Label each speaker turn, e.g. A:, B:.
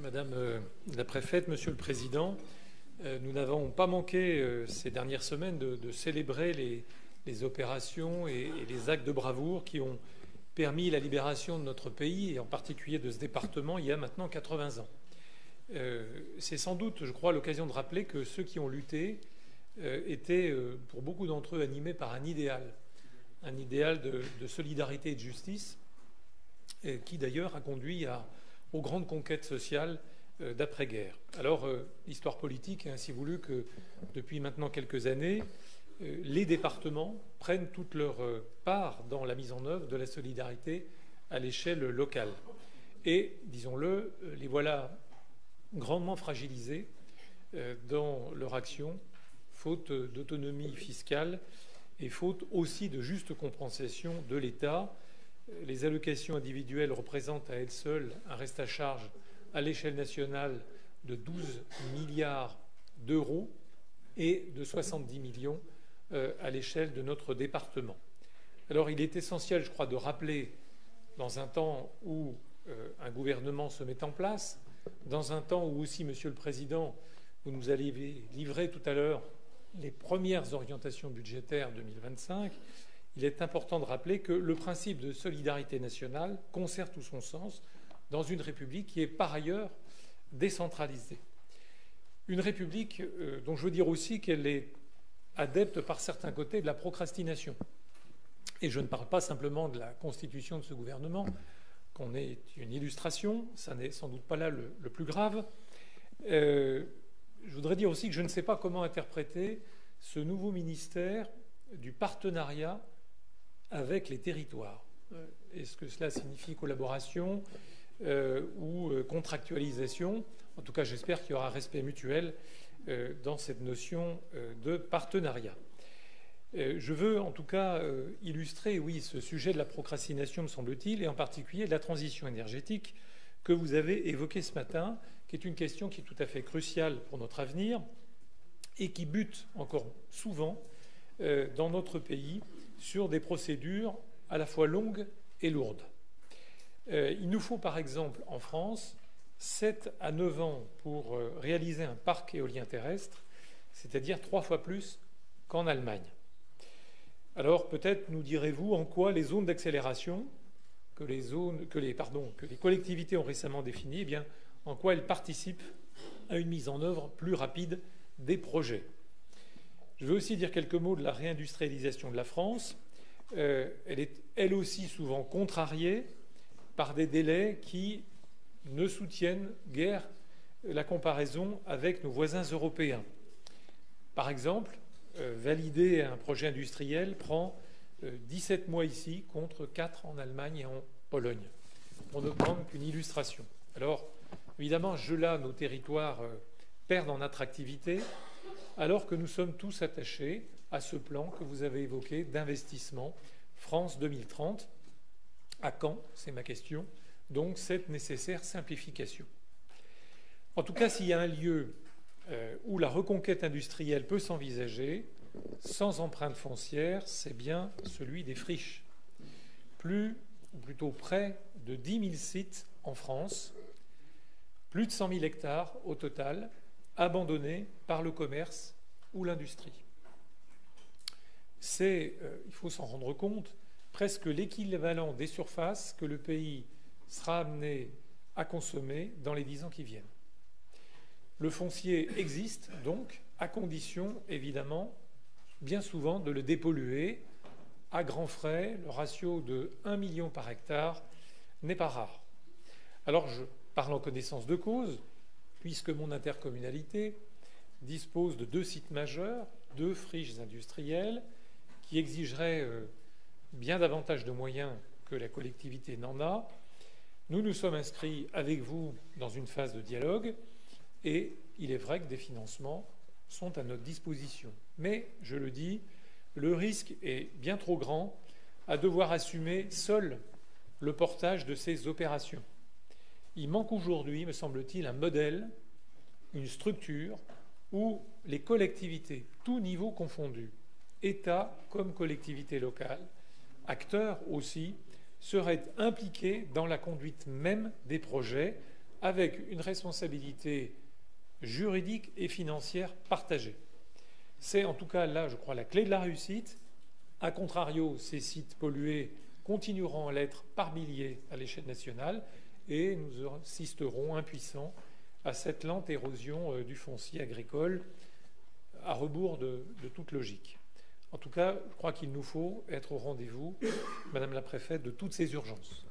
A: Madame la préfète, Monsieur le Président, nous n'avons pas manqué ces dernières semaines de célébrer les opérations et les actes de bravoure qui ont permis la libération de notre pays, et en particulier de ce département, il y a maintenant 80 ans. C'est sans doute, je crois, l'occasion de rappeler que ceux qui ont lutté étaient, pour beaucoup d'entre eux, animés par un idéal de solidarité et de justice, qui d'ailleurs a conduit aux grandes conquêtes sociales d'après-guerre. Alors, l'histoire politique a ainsi voulu que, depuis maintenant quelques années, les départements prennent toute leur part dans la mise en œuvre de la solidarité à l'échelle locale. Et, disons-le, les voilà grandement fragilisés dans leur action, faute d'autonomie fiscale et faute aussi de juste compensation de l'État. Les allocations individuelles représentent à elles seules un reste à charge à l'échelle nationale de 12 milliards d'euros et de 70 millions à l'échelle de notre département. Alors il est essentiel, je crois, de rappeler, dans un temps où un gouvernement se met en place, dans un temps où aussi, Monsieur le Président, vous nous avez livré tout à l'heure les premières orientations budgétaires 2025, il est important de rappeler que le principe de solidarité nationale conserve tout son sens dans une République qui est par ailleurs décentralisée. Une République dont je veux dire aussi qu'elle est adepte par certains côtés de la procrastination. Et je ne parle pas simplement de la constitution de ce gouvernement, qu'on est une illustration, ça n'est sans doute pas là le plus grave. Je voudrais dire aussi que je ne sais pas comment interpréter ce nouveau ministère du partenariat avec les territoires. Est-ce que cela signifie collaboration ou contractualisation? En tout cas, j'espère qu'il y aura respect mutuel dans cette notion de partenariat. Je veux en tout cas illustrer, oui, ce sujet de la procrastination, me semble-t-il, et en particulier de la transition énergétique que vous avez évoquée ce matin, qui est une question qui est tout à fait cruciale pour notre avenir et qui bute encore souvent dans notre pays sur des procédures à la fois longues et lourdes. Il nous faut par exemple en France 7 à 9 ans pour réaliser un parc éolien terrestre, c'est-à-dire 3 fois plus qu'en Allemagne. Alors peut-être nous direz-vous en quoi les zones d'accélération que les collectivités ont récemment définies, eh bien, en quoi elles participent à une mise en œuvre plus rapide des projets. Je veux aussi dire quelques mots de la réindustrialisation de la France. Elle est elle aussi souvent contrariée par des délais qui ne soutiennent guère la comparaison avec nos voisins européens. Par exemple, valider un projet industriel prend 17 mois ici contre 4 en Allemagne et en Pologne, pour ne prendre qu'une illustration. Alors, évidemment, nos territoires perdent en attractivité, alors que nous sommes tous attachés à ce plan que vous avez évoqué d'investissement France 2030. À quand, c'est ma question, donc cette nécessaire simplification? En tout cas, s'il y a un lieu où la reconquête industrielle peut s'envisager sans empreinte foncière, c'est bien celui des friches. Plus, ou plutôt près de 10 000 sites en France, plus de 100 000 hectares au total, abandonnés par le commerce ou l'industrie. C'est, il faut s'en rendre compte, presque l'équivalent des surfaces que le pays sera amené à consommer dans les 10 ans qui viennent. Le foncier existe donc, à condition, évidemment, bien souvent, de le dépolluer à grands frais. Le ratio de 1 million par hectare n'est pas rare. Alors, je parle en connaissance de cause, puisque mon intercommunalité dispose de 2 sites majeurs, 2 friches industrielles, qui exigeraient bien davantage de moyens que la collectivité n'en a. Nous nous sommes inscrits avec vous dans une phase de dialogue et il est vrai que des financements sont à notre disposition. Mais, je le dis, le risque est bien trop grand à devoir assumer seul le portage de ces opérations. Il manque aujourd'hui, me semble-t-il, un modèle, une structure où les collectivités, tous niveaux confondus, État comme collectivités locales, acteurs aussi, seraient impliqués dans la conduite même des projets avec une responsabilité juridique et financière partagée. C'est en tout cas là, je crois, la clé de la réussite. A contrario, ces sites pollués continueront à l'être par milliers à l'échelle nationale et nous assisterons impuissants à cette lente érosion du foncier agricole à rebours de toute logique. En tout cas, je crois qu'il nous faut être au rendez-vous, Madame la Préfète, de toutes ces urgences.